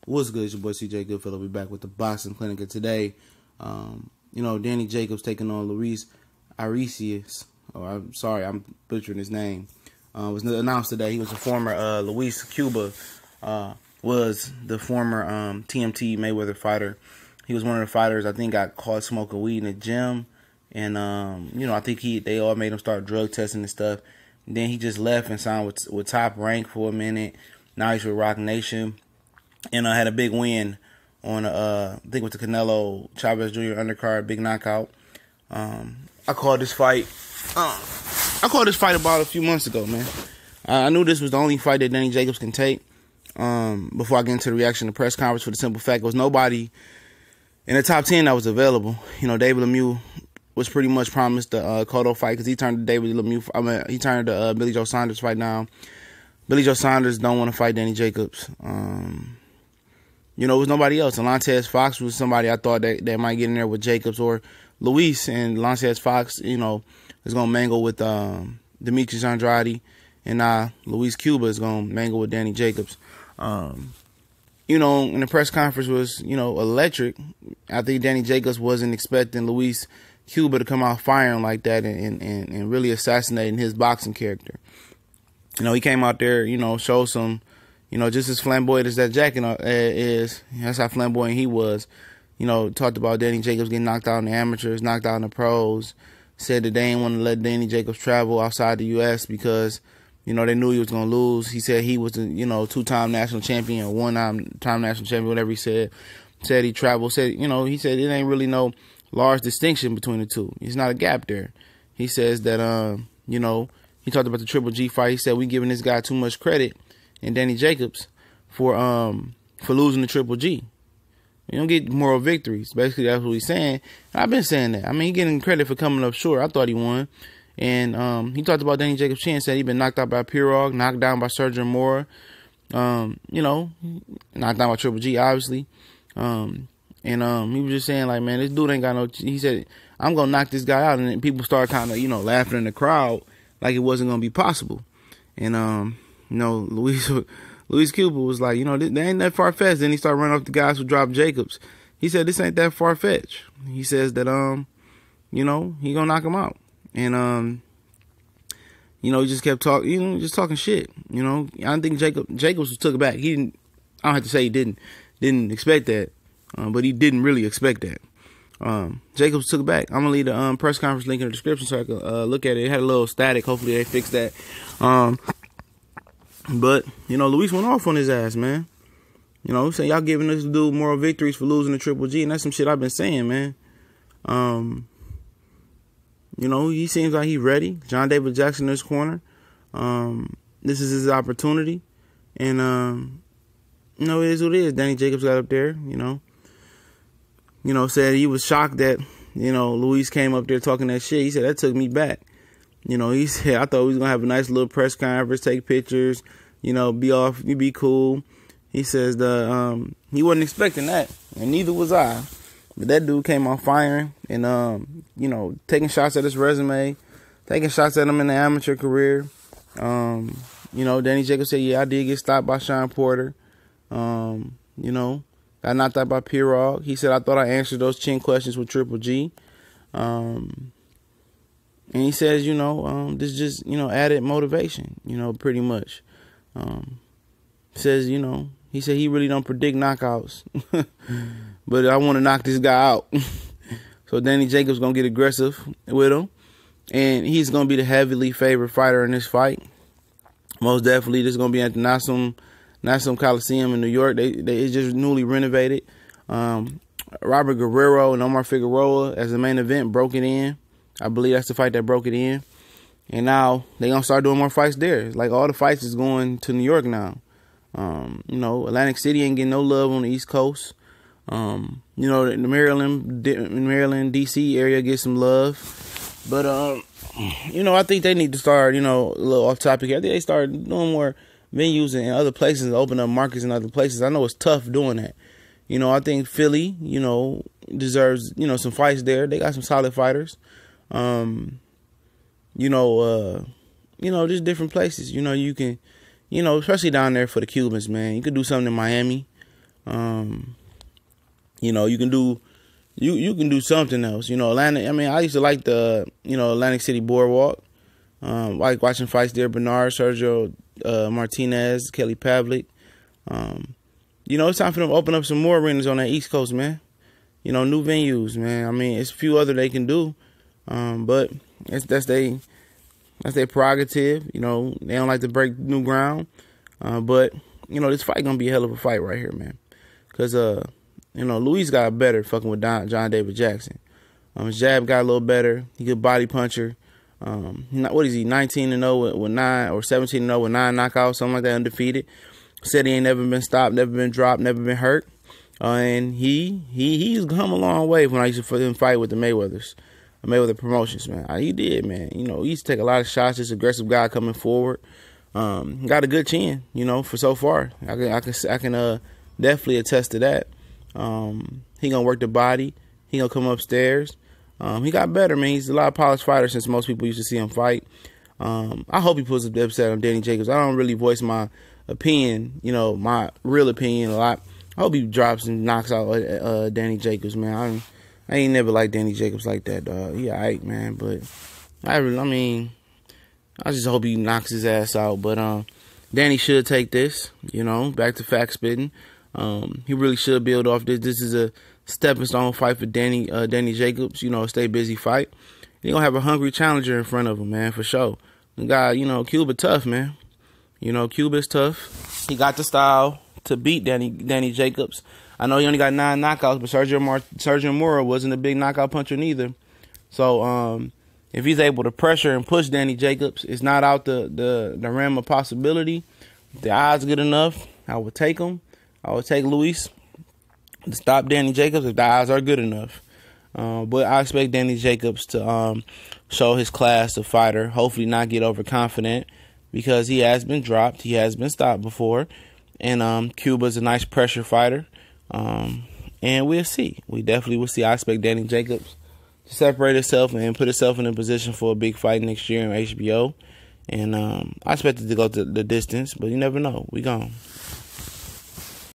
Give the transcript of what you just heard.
What's good? It's your boy CJ Goodfellow. We back with the boxing clinic. And today, Danny Jacobs taking on Luís Arias. I'm sorry, I'm butchering his name. Was announced today. He was a former Luís Cuba was the former TMT Mayweather fighter. He was one of the fighters I think got caught smoking weed in the gym, and I think they all made him start drug testing and stuff. And then he just left and signed with Top Rank for a minute. Now he's with Rock Nation. And I had a big win on, I think with the Canelo Chavez Jr. undercard, big knockout. I called this fight about a few months ago, man. I knew this was the only fight that Danny Jacobs can take. Before I get into the reaction to the press conference, for the simple fact, there was nobody in the top 10 that was available. David Lemieux was pretty much promised the Cotto fight because he turned to he turned to Billy Joe Saunders fight now. Billy Joe Saunders don't want to fight Danny Jacobs. It was nobody else. Alantez Fox was somebody I thought that might get in there with Jacobs or Luís, and Alantez Fox, is going to mangle with Demetrius Andrade, and Luís Cuba is going to mangle with Danny Jacobs. And the press conference was, electric. I think Danny Jacobs wasn't expecting Luís Cuba to come out firing like that and really assassinating his boxing character. He came out there, showed some, just as flamboyant as that jacket is. That's how flamboyant he was. Talked about Danny Jacobs getting knocked out in the amateurs, knocked out in the pros. Said that they didn't want to let Danny Jacobs travel outside the U.S. because, they knew he was going to lose. He said he was the, two-time national champion, one-time national champion, whatever he said. Said he traveled. He said it ain't really no large distinction between the two. It's not a gap there. He says that, he talked about the Triple G fight. He said we giving this guy too much credit, and Danny Jacobs, for losing the Triple G. You don't get moral victories. Basically, that's what he's saying. And I've been saying that. I mean, he getting credit for coming up short. I thought he won. And he talked about Danny Jacobs' chin, said he'd been knocked out by Pirog, knocked down by Sergio Mora, knocked down by Triple G, obviously. He was just saying, like, man, this dude ain't got no... He said, I'm going to knock this guy out. And then people started kind of, laughing in the crowd like it wasn't going to be possible. And, Luís Cuba was like, they ain't that far-fetched. Then he started running off the guys who dropped Jacobs. He said, this ain't that far-fetched. He says that, he going to knock him out. And, he just kept talking, just talking shit. I don't think Jacobs took it back. He didn't, I don't have to say he didn't expect that, but he didn't really expect that. Jacobs took it back. I'm going to leave the press conference link in the description so I can look at it. It had a little static. Hopefully they fixed that. But, Luís went off on his ass, man. Saying y'all giving this dude moral victories for losing the Triple G, and that's some shit I've been saying, man. He seems like he's ready. John David Jackson in his corner. This is his opportunity. And, it is what it is. Danny Jacobs got up there, said he was shocked that, Luís came up there talking that shit. He said, that took me back. He said, I thought we was going to have a nice little press conference, take pictures, be cool. He says he wasn't expecting that, and neither was I. But that dude came on firing and, taking shots at his resume, taking shots at him in the amateur career. Danny Jacobs said, yeah, I did get stopped by Sean Porter. Got knocked out by Pirog. He said, I thought I answered those chin questions with Triple G. And he says, this is just, added motivation, pretty much. Says, he said he really don't predict knockouts. But I want to knock this guy out. So Danny Jacobs going to get aggressive with him. And he's going to be the heavily favored fighter in this fight. Most definitely, this is going to be at the Nassau Coliseum in New York. It's just newly renovated. Robert Guerrero and Omar Figueroa as the main event broke it in. I believe that's the fight that broke it in. And now they're going to start doing more fights there. It's like all the fights is going to New York now. Atlantic City ain't getting no love on the East Coast. The Maryland, D.C. area gets some love. But, I think they need to start, a little off topic here. I think they start doing more venues in other places and open up markets in other places. I know it's tough doing that. I think Philly, deserves, some fights there. They got some solid fighters. Just different places. You can, especially down there for the Cubans, man. You could do something in Miami. You know, you can do something else. You know, Atlanta. I mean, I used to like the Atlantic City Boardwalk. Like watching fights there. Bernard, Sergio Martinez, Kelly Pavlik. You know, it's time for them to open up some more arenas on that East Coast, man. You know, new venues, man. I mean, it's a few other they can do, but that's their prerogative. You know, they don't like to break new ground, but you know, this fight gonna be a hell of a fight right here, man. Cause you know, Luís got better fucking with John David Jackson. His jab got a little better. He good body puncher. What is he? 19-0 with 9 or 17-0 with 9 knockouts, something like that, undefeated. Said he ain't never been stopped, never been dropped, never been hurt. And he's come a long way when I used to fight with the Mayweather Promotions, man. He did, man. You know, he used to take a lot of shots. This aggressive guy coming forward. Got a good chin, you know, for so far. I can definitely attest to that. He gonna work the body. He gonna come upstairs. He got better, man. He's a lot of polished fighter since most people used to see him fight. I hope he puts a upset on Danny Jacobs. I don't really voice my opinion, you know, my real opinion a lot. I hope he drops and knocks out Danny Jacobs, man. I ain't never liked Danny Jacobs like that, dog. He alright, man, but I just hope he knocks his ass out. But Danny should take this, you know, back to fact spitting. He really should build off this. This is a stepping stone fight for Danny Jacobs, you know, a stay busy fight. He gonna have a hungry challenger in front of him, man, for sure. The guy, you know, Cuba tough, man. You know, Cuba's tough. He got the style to beat Danny Jacobs. I know he only got 9 knockouts, but Sergio Mora wasn't a big knockout puncher neither. So if he's able to pressure and push Danny Jacobs, it's not out the realm of possibility. If the odds good enough, I would take him. I would take Luís to stop Danny Jacobs if the odds are good enough. But I expect Danny Jacobs to show his class of fighter, hopefully not get overconfident, because he has been dropped. He has been stopped before. And Cuba's a nice pressure fighter. And we'll see. We definitely will see. I expect Danny Jacobs to separate himself and put himself in a position for a big fight next year in HBO. And I expect it to go to the distance, but you never know. We gone.